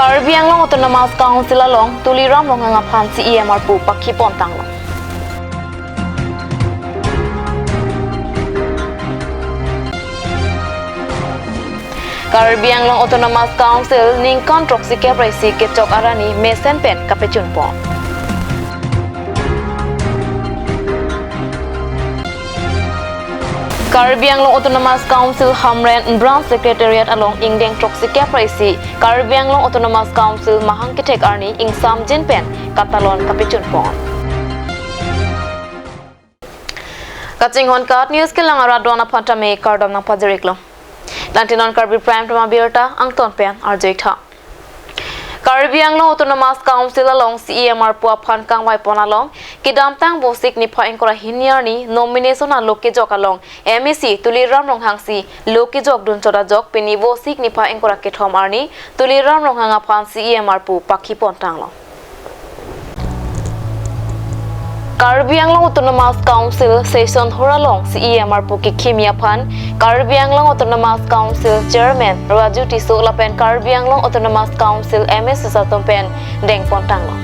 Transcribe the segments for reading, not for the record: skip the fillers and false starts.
Karbi Autonomous Council along Tuliram Longhanga Pan CEMR Pu Pakhi Pontang Long. Karbi Autonomous Council ning kontroksi kepresi kecok arani mesen pen kapechun pon. Karbi Autonomous Council Hamren Branch Secretariat along Ingdeng Troksi Kepraisi Karbi Autonomous Council Mahangkitek Arni ing Samjin Pen Katalon Kapechun Pon. Kachinghon Kat News Kilang Aradona Pantame Kardom ng Pajiriklo. Lantinon Karbi Prime Tama Birta Angton Pen Arjekta. Karbi Autonomous Council along CEMR Puapan Kang Waipon along Kidam Tang Bosik ni Paing Kora Hinyarni nomination na Loki Jok along MEC Tuliram Longhangsi Loki Jok Dun Chora Jok Pini Bosik ni Paing Kora Kithom Arni Tuliram Longhanga Pan CEMR Pu Pakhi Pontang Long. Karbi Autonomous Council Session Horalong CEMR Pu Kimia Pan Karbi Autonomous Council Chairman Raju Tiso Lapen Karbi Autonomous Council MS Satompen Deng Pontang Long.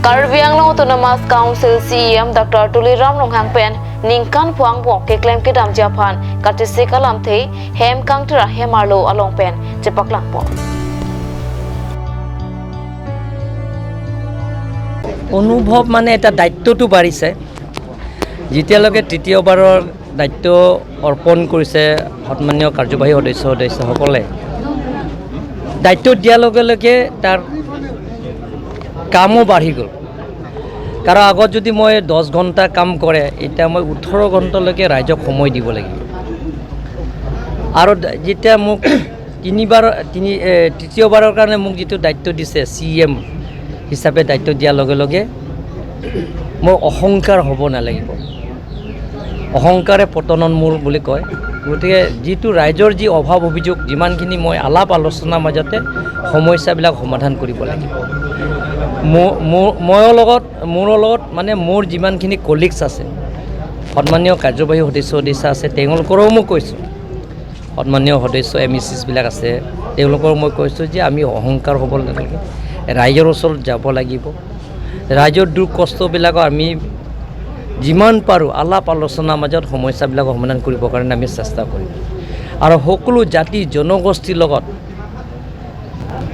Karbi Autonomous Council CEM Dr. Tuliram Longhang Pen Ningkan Puang Bok ke claim ke dam Japan katisi kalam the hem kang tra hemarlo along pen cepak langpo. অনুভৱ মানে এটা দায়িত্বটো বাঢ়িছে যেতিয়ালৈকে তৃতীয়বাৰৰ দায়িত্ব অৰ্পণ কৰিছে সন্মানীয় কাৰ্যবাহী সদস্যসকলে দায়িত্ব দিয়াৰ লগে লগে তাৰ কামো বাঢ়ি গ'ল কাৰণ আগত যদি মই 10 ঘণ্টা কাম কৰে এতিয়া মই 18 ঘণ্টালৈকে ৰাইজক সময় দিব লাগিব আৰু যেতিয়া মোক তৃতীয়বাৰৰ কাৰণে মোক যেটো দায়িত্ব দিছে সিএম হিচাপে দায়িত্ব দিয়াৰ লগে লগে মই অহংকাৰ হ'ব নালাগিব অহংকাৰে পতনৰ মূল বুলি কয় গতিকে যেটো ৰাইজৰ যি অভাৱ অভিযোগ যিমানখিনি মই আলাপ আলোচনাৰ মাজতে সমস্যাবিলাক সমাধান কৰিব লাগিব মোৰ লগত মানে মোৰ যিমানখিনি কলিগছ আছে সন্মানীয় কাৰ্যবাহী সদস্য আছে তেওঁলোকৰো মই কৈছোঁ সন্মানীয় সদস্য এমএসিছ বিলাক আছে তেওঁলোকৰ মই কৈছোঁ যে আমি অহংকাৰ হ'ব নালাগে ৰাইজৰ ওচৰত যাব লাগিব ৰাইজৰ দুখ কষ্টবিলাক আমি যিমান পাৰোঁ আলাপ আলোচনাৰ মাজত সমস্যাবিলাক সমাধান কৰিবৰ কাৰণে আমি চেষ্টা কৰিম আৰু সকলো জাতি জনগোষ্ঠীৰ লগত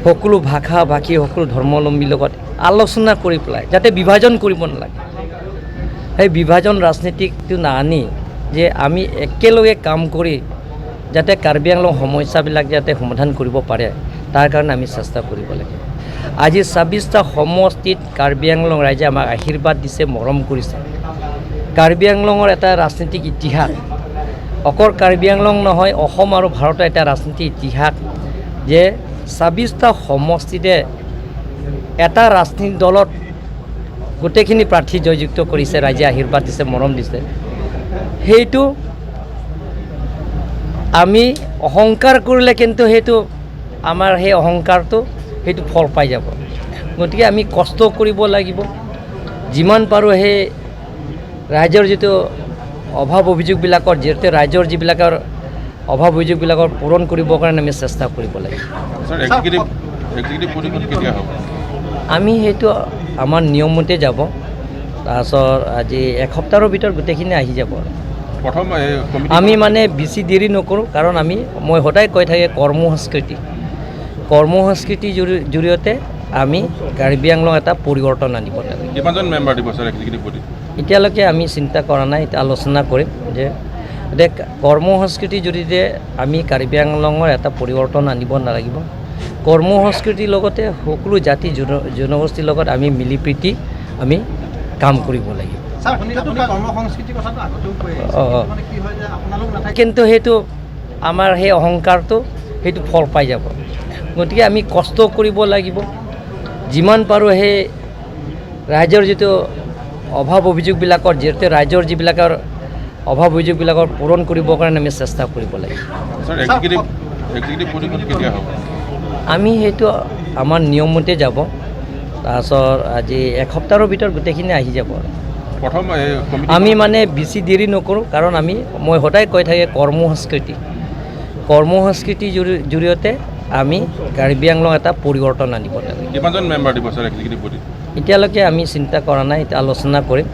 সকলো ভাষা ভাষী সকলো ধৰ্মাৱলম্বীৰ লগত আলোচনা কৰি পেলাই যাতে বিভাজন কৰিব নালাগে এই বিভাজন ৰাজনীতিটো নাআনি যে আমি একেলগে কাম কৰি যাতে কাৰ্বি আংলং সমস্যাবিলাক যাতে সমাধান কৰিব পাৰে তাৰ কাৰণে আমি চেষ্টা কৰিব লাগে আজি 26টা সমষ্টিত কাৰ্বি আংলং ৰাইজে আমাক আশীৰ্বাদ দিছে মৰম কৰিছে কাৰ্বি আংলঙৰ এটা ৰাজনীতিক ইতিহাস অকল কাৰ্বি আংলং নহয় অসম আৰু ভাৰতৰ এটা ৰাজনীতিক ইতিহাস যে 26টা সমষ্টিতে এটা ৰাজনীতিক দলত গোটেইখিনি প্ৰাৰ্থী জয়যুক্ত কৰিছে ৰাইজে আশীৰ্বাদ দিছে মৰম দিছে সেইটো আমি অহংকাৰ কৰিলে কিন্তু সেইটো আমাৰ সেই অহংকাৰটো সেইটো ফল পাই যাব গতিকে আমি কষ্ট কৰিব লাগিব যিমান পাৰোঁ সেই ৰাইজৰ যেটো অভাৱ অভিযোগবিলাকৰ যেতে ৰাইজৰ যিবিলাকৰ অভাৱ অভিযোগবিলাকৰ পূৰণ কৰিবৰ কাৰণে আমি চেষ্টা কৰিব লাগে স্যাৰ এক্সিকিউটিভ পৰিষদ কেতিয়া হ'ব আমি সেইটো আমাৰ নিয়মমতে যাব তাৰছত আজি এক সপ্তাহৰ ভিতৰত গোটেইখিনি আহি যাব প্ৰথম আমি মানে বেছি দেৰি নকৰোঁ কাৰণ মই সদায় কৈ থাকে কৰ্মসংস্কৃতিৰ জৰিয়তে আমি কাৰ্বি আংলং এটা পৰিৱৰ্তন আনিব লাগে কিমানজন মেম্বাৰ দিব স্যাৰ এক্সিকিউটিভ বডি এতিয়ালৈকে আমি চিন্তা কৰা নাই এটা আলোচনা কৰিম যে কৰ্মসংস্কৃতিৰ জৰিয়তে আমি কাৰ্বি আংলঙৰ এটা পৰিৱৰ্তন আনিব নালাগিব কৰ্মসংস্কৃতিৰ লগতে সকলো জাতি জনগোষ্ঠীৰ লগত আমি মিলি প্ৰীতি আমি কাম কৰিব লাগিব কিন্তু সেইটো আমাৰ সেই অহংকাৰটো সেইটো ফল পাই যাব গতিকে আমি কষ্ট কৰিব লাগিব যিমান পাৰোঁ সেই ৰাইজৰ যেটো অভাৱ অভিযোগবিলাকৰ যেতে ৰাইজৰ যিবিলাকৰ অভাৱ অভিযোগবিলাকৰ পূৰণ কৰিবৰ কাৰণে আমি চেষ্টা কৰিব লাগিব স্যাৰ এক্সিকিউটিভ বডিখন কেতিয়া হ'ব আমি সেইটো আমাৰ নিয়মমতে যাব তাৰপিছত আজি এসপ্তাহৰ ভিতৰত গোটেইখিনি আহি যাব প্ৰথম আমি মানে বেছি দেৰি নকৰোঁ কাৰণ মই সদায় কৈ থাকে কৰ্মসংস্কৃতিৰ জৰিয়তে আমি কাৰ্বি আংলং এটা পৰিৱৰ্তন আনিব লাগে কিমানজন মেম্বাৰ দিব স্যাৰ এক্সিকিউটিভ বডি এতিয়ালৈকে আমি চিন্তা কৰা নাই এতিয়া আলোচনা কৰিম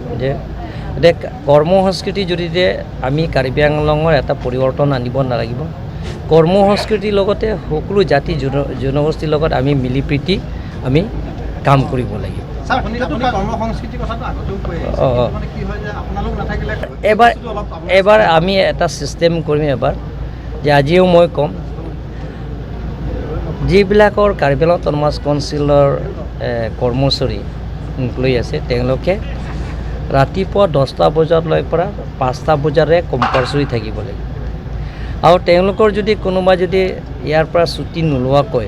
যে কৰ্মসংস্কৃতিৰ জৰিয়তে আমি কাৰ্বি আংলঙৰ এটা পৰিৱৰ্তন আনিব নালাগিব কৰ্মসংস্কৃতিৰ লগতে সকলো জাতি জনগোষ্ঠীৰ লগত আমি মিলি প্ৰীতি আমি কাম কৰিব লাগিব এবাৰ আমি এটা ছিষ্টেম কৰিম এবাৰ যে আজিও মই ক'ম যিবিলাকৰ কাৰ্বি আংলং অট'নমাছ কাউন্সিলৰ কৰ্মচাৰী এমপ্লয়ী আছে তেওঁলোকে ৰাতিপুৱা 10টা বজালৈ পৰা 5টা বজাৰে কম্পালচৰি থাকিব লাগিব আৰু তেওঁলোকৰ যদি কোনোবা যদি ইয়াৰ পৰা ছুটি নোলোৱাকৈ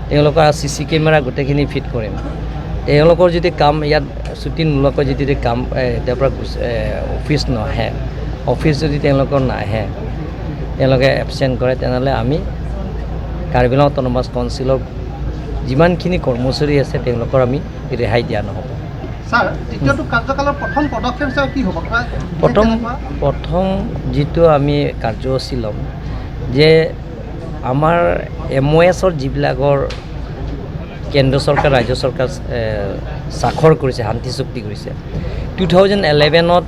তেওঁলোকৰ CC কেমেৰা গোটেইখিনি ফিট কৰিম তেওঁলোকৰ যদি কাম ইয়াত ছুটি নোলোৱাকৈ যদি কাম তাৰ পৰা অফিচ নাহে অফিচ যদি তেওঁলোকৰ নাহে তেওঁলোকে এবচেণ্ট কৰে তেনেহ'লে আমি কাৰ্বি আংলং অট'নমাছ কাউন্সিলৰ যিমানখিনি কৰ্মচাৰী আছে তেওঁলোকৰ আমি ৰেহাই দিয়া নহ'ব প্ৰথম যিটো আমি কাৰ্যসূচী ল'ম যে আমাৰ MOSৰ যিবিলাকৰ কেন্দ্ৰ চৰকাৰ ৰাজ্য চৰকাৰ স্বাক্ষৰ কৰিছে শান্তি চুক্তি কৰিছে 2011ত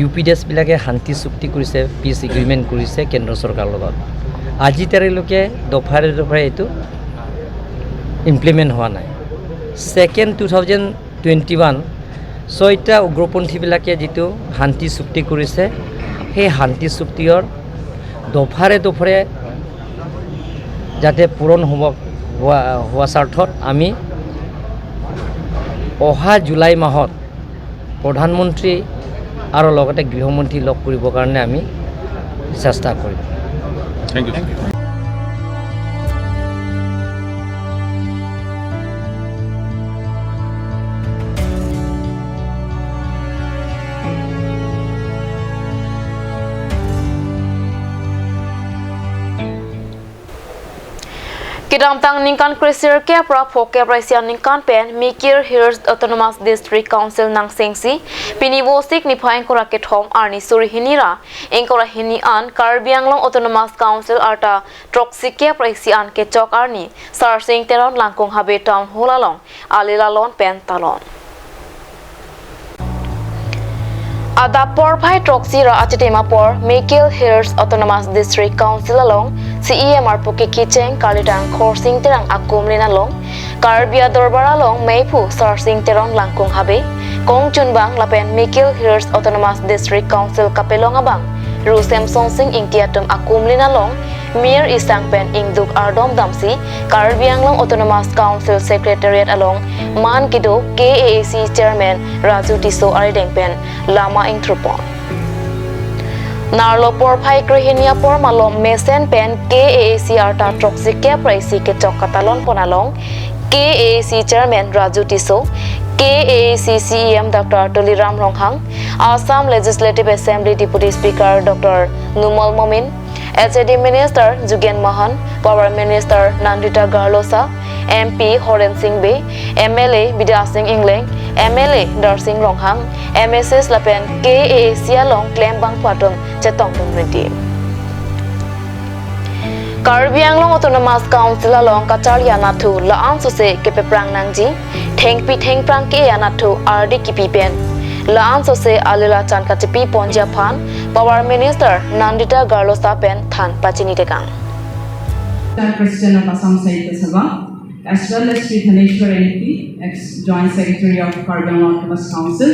UPDSবিলাকে শান্তি চুক্তি কৰিছে পিছ এগ্ৰিমেণ্ট কৰিছে কেন্দ্ৰ চৰকাৰৰ লগত আজি তাৰিখলৈকে দফাৰে এইটো ইমপ্লিমেণ্ট হোৱা নাই ছেকেণ্ড 2021 ছয়টা উগ্ৰপন্থীবিলাকে যিটো শান্তি চুক্তি কৰিছে সেই শান্তি চুক্তিৰ দফাৰে যাতে পূৰণ হোৱা স্বাৰ্থত আমি অহা জুলাই মাহত প্ৰধানমন্ত্ৰী আৰু লগতে গৃহমন্ত্ৰী লগ কৰিবৰ কাৰণে আমি চেষ্টা কৰিম thank you Kidam tang ningkan krisir ke pra phoke praisia ningkan pen Mikir Hills Autonomous District Council nang sengsi pini wosik ni phain kora ke thom arni suri hinira engkora hini an Karbi Anglong Autonomous Council arta troxike praisia an ke chok arni sar sing teron langkong habe town holalong alilalon pen talon Adapor Pai Troxira Achitemapor, Mikil Hills Autonomous District Council along, CEMR Puki Kicheng, Kalitang, Korsing Terang Akumlin along, Karbia Dorbar along, Meipu, Sarsing Terong Langkong Habe, Kong Chunbang, Lapen, Mikil Hills Autonomous District Council Kapelong Abang, Rusem Sonsing Ingtiatum Akumlin along, Mir Isang Pen Ingduk Ardom Damsi, Karbi Anglong Autonomous Council Secretariat along, Man Kido, KAAC Chairman Raju Tiso Arideng Pen, Lama Ingtrupon. Narlo por Pai Krihinia por Malom Mesen Pen, KAAC Arta Troxike Praisi Ke Chokatalon Ponalong, KAAC Chairman Raju Tiso, KAAC CEM Dr. Tuliram Ronghang, Assam Legislative Assembly Deputy Speaker Dr. Numal Momin, HAD Minister Jugen Mahan, Power Minister Nandita Garlosa, MP Horen Singh Be, MLA Bidya Singh Ingling, MLA Dar Singh Ronghang, MSS Lapen KAAC along Klembang Patum Chetong Tumriti. Karbi Anglong Autonomous Council along Kacharia Natu Laan Sose Kepe Prang Nangji, Thengpi Thengprang Ke Anatu RD Kipi Pen. Laan Sose Alila Chankatipi Ponja Phan, Power Minister Nandita Garlosa Pen Than Pachini Tekang. President of Assam Sahitya Sabha, as well as Sri Thaneshwar MP, ex-Joint Secretary of Karbi Anglong Autonomous Council,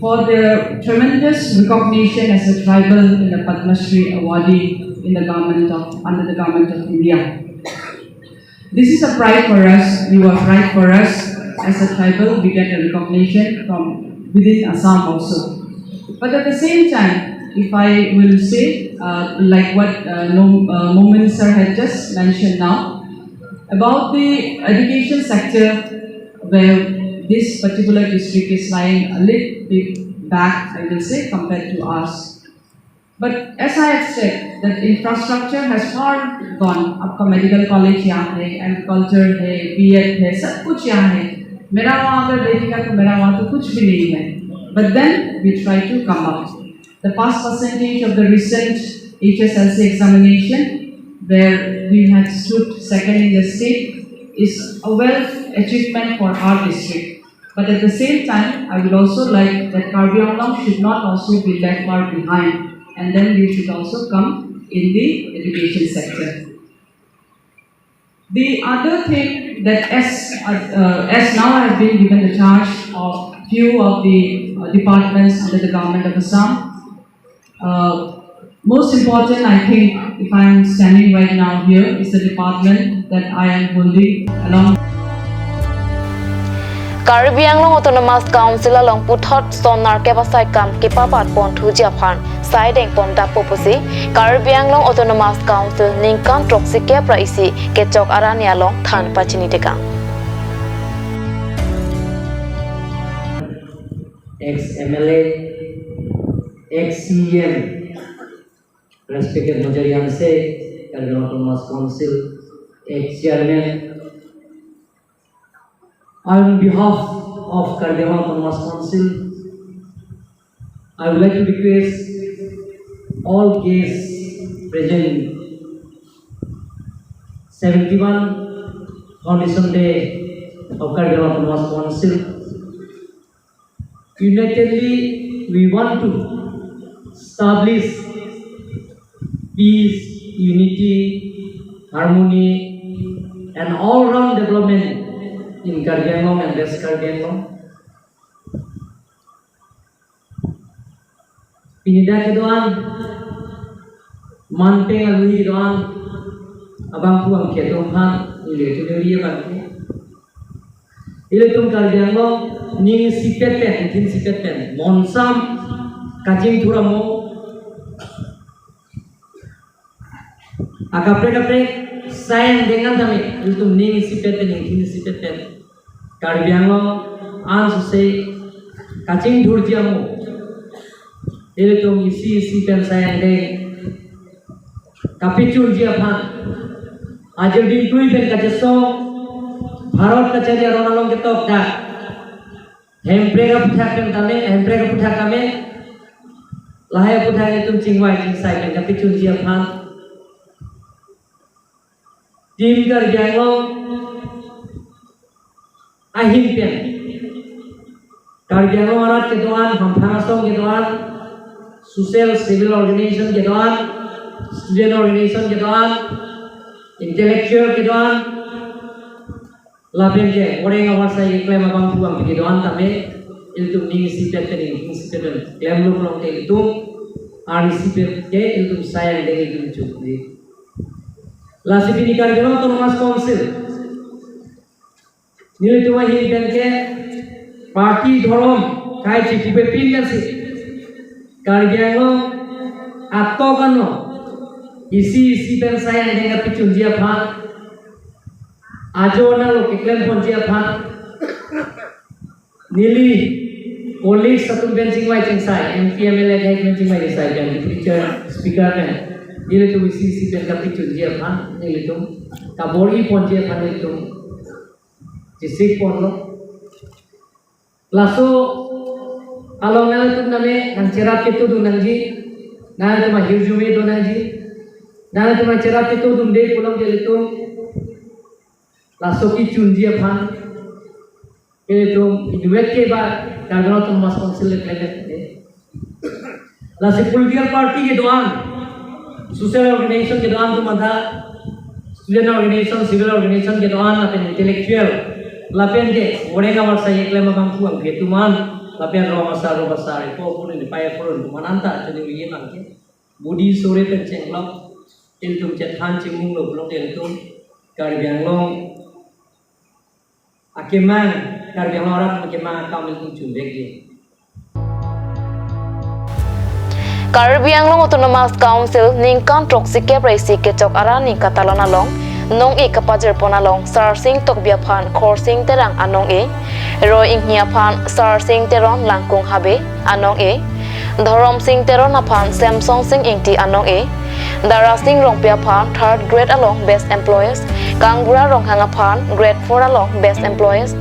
for their tremendous recognition as a tribal in the Padma Shri awardee in the under the government of India. This is a pride for us. You are pride for us as a tribal. We get a recognition from within Assam also. But at the same time, if I will say, like what Momin sir had just mentioned now, about the education sector, where this particular district is lying a little bit back, I will say, compared to us. But as I have said, that infrastructure has far gone. आपका medical college यहाँ है, agriculture है, B.Ed है, सब कुछ यहाँ है. मेरा वहाँ अगर देखेगा तो मेरा वहाँ तो कुछ भी नहीं है. But then we try to come up. The pass percentage of the recent HSLC examination, where we had stood second in the state, is a well achievement for our district. But at the same time, I would also like that Karbi should not also be left far behind, and then we should also come in the education sector. The other thing that as now I have been given the charge of few of the departments under the government of Assam, most important, I think, if I am standing right now here, is the department that I am holding along. Karbi Autonomous Council along Puthot Sonar Kepasai Kam Kepapat Pon Tuja Pan, Siding Ponda Popusi, Karbi Autonomous Council Ninkan Troxike Praisi, Ketchok Arania Long Tan Pachiniteka. Ex-MLA, ex-CM, respected Majorian say, Karbi Autonomous Council, ex-Chairman. On behalf of Karbi Autonomous Council, I would like to request all guests present 71 Foundation Day of Karbi Autonomous Council. Unitedly, we want to establish peace, unity, harmony, and all-round development in Karbi and West Karbi. Pindah ke doan, manteng alui doan, abang puang ke Tuhan, ile tu dia bangke. Ile tu Karbi ning sipet pen, tin sipet pen, monsam kacing turamo, akapre sayang dengan kami, ile tu ning sipet pen, tin sipet pen. Karbi an susai kacing dur jamu. Ile tu isi pen sayang deng. Kapicul dia pan. Ajar di kui pen kaceso. Bharat kacari aronalong ketok dah. Hemprega puthak kami. Lahai puthak itu cingwai cingsai pen kapicul dia pan. Tim Karbi ahim pen. Karbi arat ke doan, hampangasong ke doan, social civil organization ke doan, student organization ke doan, intellectual ke doan, lapen ke orang awak saya klaim abang tuang ke doan tapi itu ning sipet ning sipet klaim lu pulang ke itu ari sipet ke itu saya dengan itu cukup. Lasi pini Karbi Autonomous Council nilai tu mahir dan ke parti dhorom kai cipu pin kan sih Karbi atau kan isi pen saya dengan picun dia pan ajo na lo keklen pon dia pan nili colleagues satu benching mai cingsai MPMLA kai benching mai desai dan teacher speaker kan nilai tu isi pen ka picun dia pan nilai tu kabori pon dia pan nilai tu Jisik pon lo, laso along nala tu name nang cerap itu tu nangji, nala tu mah hirjume tu nangji, nala tu mah cerap itu tu dek pulang jadi tu, laso ki cunji apa, ini tu duet ke ba, kalau tu mas konsil leklet ni, laso political party ke doan, social organization ke doan tu mada, student organization, civil organization ke doan, apa intellectual. Lapen ke, orang awak saya klaim abang tuang ke tuman, lapen roh besar, itu pun ini payah pun tuman anta, jadi begini mangke, budi sore penceng lap, iltum cetan cemung lo belum iltum, Karbi akemang, Karbi orang akemang kami iltum cumbek je. Karbi Autonomous Council Ningkan Troxike Praisi Kechok Arani Katalona Long nong e kapajir ponalong sar sing tokbia phan khor sing terang anong e ro inghia phan sar sing teron langkung habe anong e dharom sing teron aphan samsung sing ingti anong e dara sing rongpia phan third grade along best employees kangbura ronghanga phan grade 4 along best employees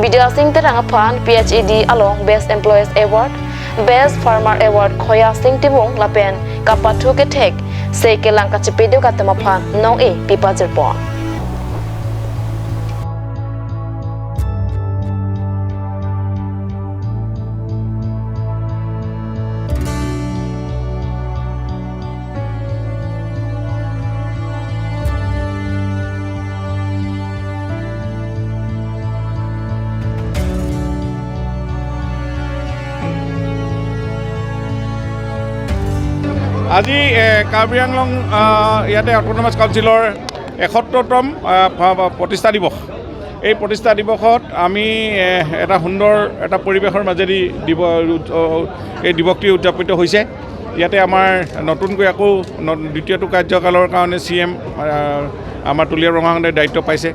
Vidya Singh terang aphan PhD along best employees award best farmer award khoya sing timong lapen kapathu ke thek se ke langka chipedu katama phan nong e pipajir pon আজি কাৰ্বি আংলং ইয়াতে autonomous কাউন্সিলৰ ৭১তম প্ৰতিষ্ঠা দিৱস এই প্ৰতিষ্ঠা দিৱসত আমি এটা সুন্দৰ এটা পৰিৱেশৰ মাজেদি এই দিৱসটি উদযাপিত হৈছে ইয়াতে আমাৰ নতুনকৈ আকৌ দ্বিতীয়টো কাৰ্যকালৰ কাৰণে CM আমাৰ তুলিয়া ৰঙাহঁতে দায়িত্ব পাইছে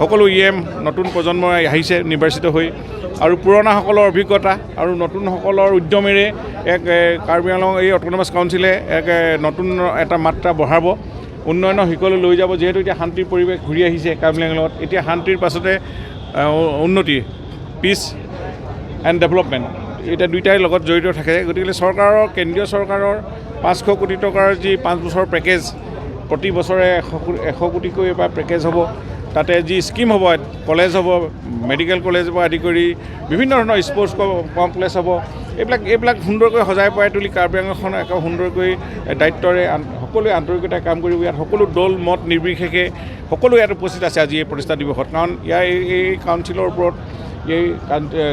সকলো EM নতুন প্ৰজন্ম আহিছে নিৰ্বাচিত হৈ আৰু পুৰণাসকলৰ অভিজ্ঞতা আৰু নতুনসকলৰ উদ্যমেৰে এক কাৰ্বি আংলং এই অট'নমাছ কাউন্সিলে এক নতুন এটা মাত্ৰা বঢ়াব উন্নয়নৰ শিখৰলৈ লৈ যাব যিহেতু এতিয়া শান্তিৰ পৰিৱেশ ঘূৰি আহিছে কাৰ্বি আংলঙত এতিয়া শান্তিৰ পাছতে উন্নতি পিচ এণ্ড ডেভেলপমেণ্ট এতিয়া দুইটাই লগত জড়িত থাকে গতিকে চৰকাৰৰ কেন্দ্ৰীয় চৰকাৰৰ 500 কোটি টকাৰ যি 5 বছৰ পেকেজ প্ৰতি বছৰে 100 কোটিকৈ এটা পেকেজ হ'ব তাতে যি স্কিম হ'ব কলেজ হ'ব মেডিকেল কলেজ হ'ব আদি কৰি বিভিন্ন ধৰণৰ স্পৰ্টছ কমপ্লেক্স হ'ব এইবিলাক সুন্দৰকৈ সজাই পৰাই তুলি কাৰ্বি আংলংখন এক সুন্দৰকৈ দায়িত্বৰে সকলোৱে আন্তৰিকতাৰে কাম কৰিব ইয়াত সকলো দল মত নিৰ্বিশেষে সকলো ইয়াত উপস্থিত আছে আজি এই প্ৰতিষ্ঠা দিৱসত কাৰণ ইয়াৰ এই কাউন্সিলৰ ওপৰত এই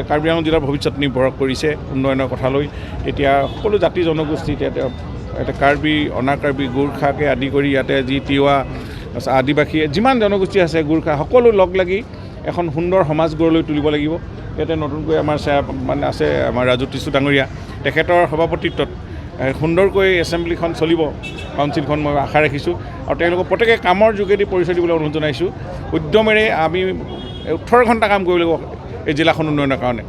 কাৰ্বি আংলং জিলাৰ ভৱিষ্যত নিৰ্ভৰ কৰিছে উন্নয়নৰ কথালৈ এতিয়া সকলো জাতি জনগোষ্ঠী এটা কাৰ্বি অনা কাৰ্বি গোৰ্খাকে আদি কৰি ইয়াতে যি তিৱা আদিবাসী যিমান জনগোষ্ঠী আছে গোৰ্খা সকলো লগ লাগি এখন সুন্দৰ সমাজ গঢ়লৈ তুলিব লাগিব ইয়াতে নতুনকৈ আমাৰ মানে আছে আমাৰ ৰাজু টিছু ডাঙৰীয়া তেখেতৰ সভাপতিত্বত সুন্দৰকৈ এছেম্বলিখন চলিব কাউন্সিলখন মই আশা ৰাখিছোঁ আৰু তেওঁলোকক প্ৰত্যেকে কামৰ যোগেদি পৰিচয় দিবলৈ অনুৰোধ জনাইছোঁ উদ্যমেৰে আমি 18 ঘণ্টা কাম কৰিব লাগিব এই জিলাখন উন্নয়নৰ কাৰণে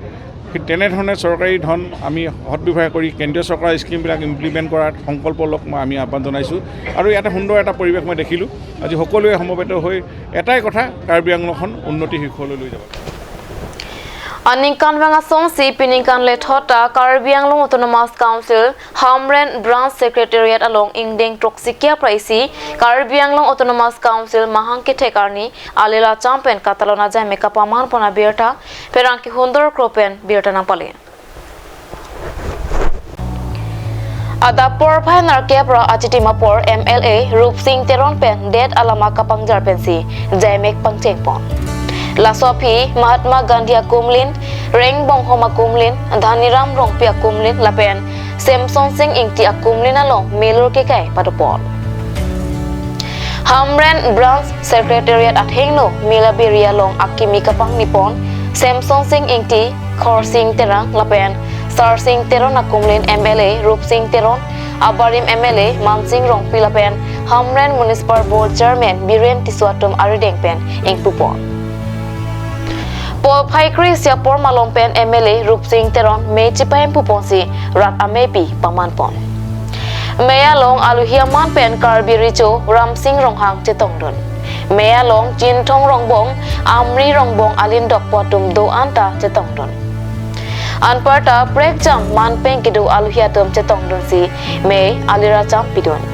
তেনেধৰণে চৰকাৰী ধন আমি সদব্যৱহাৰ কৰি কেন্দ্ৰীয় চৰকাৰৰ স্কিমবিলাক ইমপ্লিমেণ্ট কৰাৰ সংকল্প লওক মই আমি আহ্বান জনাইছোঁ আৰু ইয়াতে সুন্দৰ এটা পৰিৱেশ মই দেখিলোঁ আজি সকলোৱে সমবেত হৈ এটাই কথা কাৰ্বি আংলংখন উন্নতি শিখৰলৈ লৈ যাব Aninkan wanga song si pininkan le thota Karbi Anglong Autonomous Council Hamren Branch Secretariat along Ingdeng Troxikia Praisi Karbi Anglong Autonomous Council Mahangke Thekarni Alila Champion Catalona Jai Makeup Aman Pona Birta Peranki Hundor Kropen Birta Napali Adapor Phanar Kepra Achitimapor MLA Rup Singh Teron Pen Dead Alama Kapangjar Pensi Jai Mek Pangcheng Pon La Sophie Mahatma Gandhi Kumlin Reng Bong Homa Kumlin Dhaniram Rongpia Kumlin Lapen Samson Singh Ingti Akumlin along Melur Kekai Padopol Hamren Branch Secretariat at Hengno Milaberia long Akimi Kapang Nipon Samson Singh Ingti Khor Singh Terang Lapen Sar Singh Teron Akumlin MLA Rup Singh Teron Abarim MLA Mansing Rongpi Lapen Hamren Municipal Board Chairman Biren Tiswatum Arideng Pen Ing Pupon Paul Paikri Siapor Malompen MLA Rup Singh Teron Mei Chipayam Puponsi Rat Amepi Pamanpon Meya Long Aluhiaman Pen Karbi Richo Ram Singh Ronghang Chetongdon Meya Long Jin Thong Rongbong Amri Rongbong Alin Dok Potum Do Anta Chetongdon Anparta Prek Jam Man Pen Kidu Aluhiatum Chetongdon Si Mei Alira Jam Pidon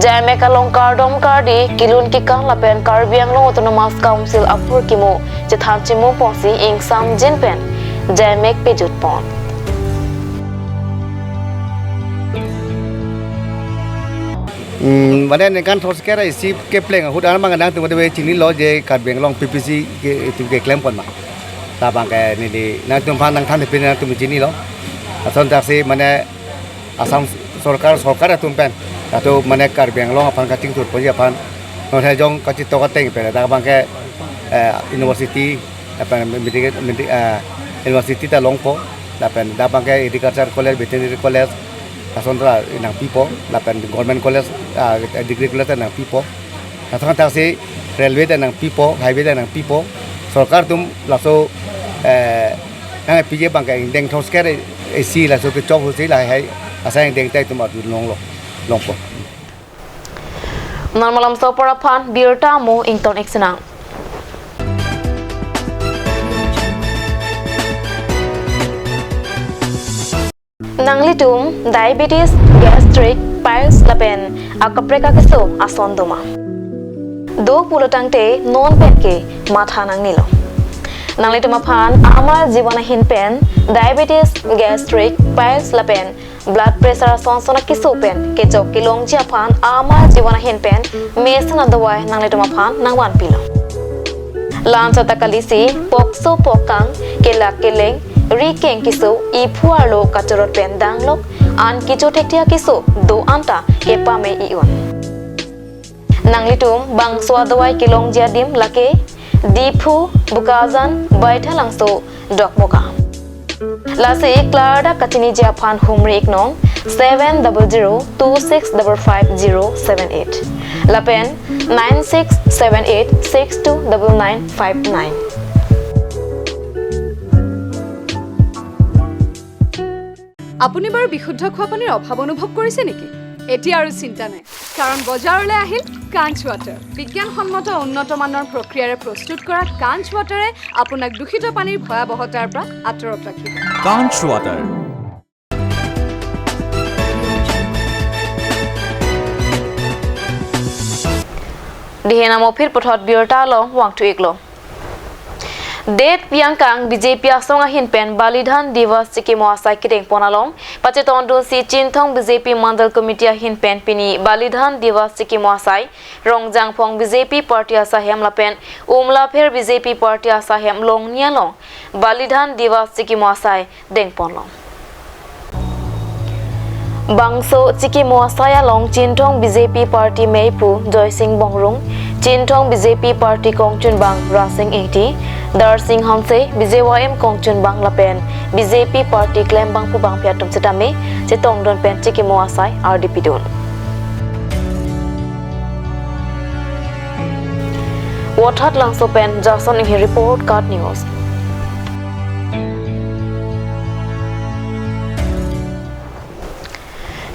Jame kalong kardom kardi kilun kikang lapen Karbi Anglong Autonomous Council apur kimu jethan chimu ponsi ing sam jinpen Jamek pejut pon Mana nekan thos kera isi ke pleng hudan mangan tu made chini lo je Karbi Anglong PPC ke itu ke klaim pon ma ta bang ke ni di na tum phan nang than pin na tum chini lo ason ta si mana asam sorkar tum pen atau mana Karbi Anglong apan kating tur poja apan no thai jong kachit to kateng pe ta bang ke university apan university ta longpo apan da bang ke agriculture college veterinary college asondra inang pipo lapan government college degree college nang pipo Atau taksi railway dan nang pipo, highway dan nang pipo. Sarkar tum langsung nang PJ bangkai deng thos kere isi langsung ke job husi lah hai asal yang deng tai tum adu long po. Normalam so parapan birta mo ington eksenang. Nanglitum diabetes gastric piles lapen akapreka keso asondoma. Do pulotangte non penke matha nang nilo. Nanglitum aphan amar jibana hinpen diabetes gastric piles lapen blood pressure sonsona kiso pen kechok kilong japhan amar jibana hinpen mesan adawai nanglitum aphan nangwan pilo. Lancha takalisi pokso pokang kelak keleng Rikeng kiso ipuarlo katurot pendanglok an kicho tektia kiso do anta kepame ion. Nanglitum bang swadawai kilong jadim lake dipu bukazan baitha langso dokmoka. Lase klarda katini japan humri iknong 70026555078 lapen 9678629959. আপুনি বাৰু বিশুদ্ধ খোৱা পানীৰ অভাৱ অনুভৱ কৰিছে নেকি? এতিয়া আৰু চিন্তা নাই, কাৰণ বজাৰলৈ আহিল কাঞ্চ ৱাটাৰ। বিজ্ঞানসন্মত উন্নত মানৰ প্ৰক্ৰিয়াৰে প্ৰস্তুত কৰা কাঞ্চ ৱাটাৰে আপোনাক দূষিত পানীৰ ভয়াৱহতাৰ পৰা আঁতৰত ৰাখিব। কাঞ্চ water. Dihena mopir pothot biorta lo wangtu iklo. Det piangkang BJP asonga hinpen balidhan divas sikimo asai kideng ponalom pacheton do si chinthong BJP mandal committee hinpen pini balidhan divas sikimo asai rongjang phong BJP party asahem lapen umla pher BJP party asahem long nialong balidhan divas sikimo asai deng ponlom Bangso Chikimo Asaya Long Chinthong BJP Party Meipu Joy Singh Bongrung Chinthong BJP Party Kongchun Bang Rasing 80 Dar Singh Hamse BJYM Kongchun Bang Lapen BJP Party Klem Bang Pu Bang Piatum Setame Chetong Don Pen Chikimo Asai RDP Don Wathat Langso Pen Jason in report card news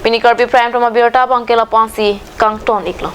Pini Karbi Prime Toma Biota Bangkela Pansi Kangton Iklo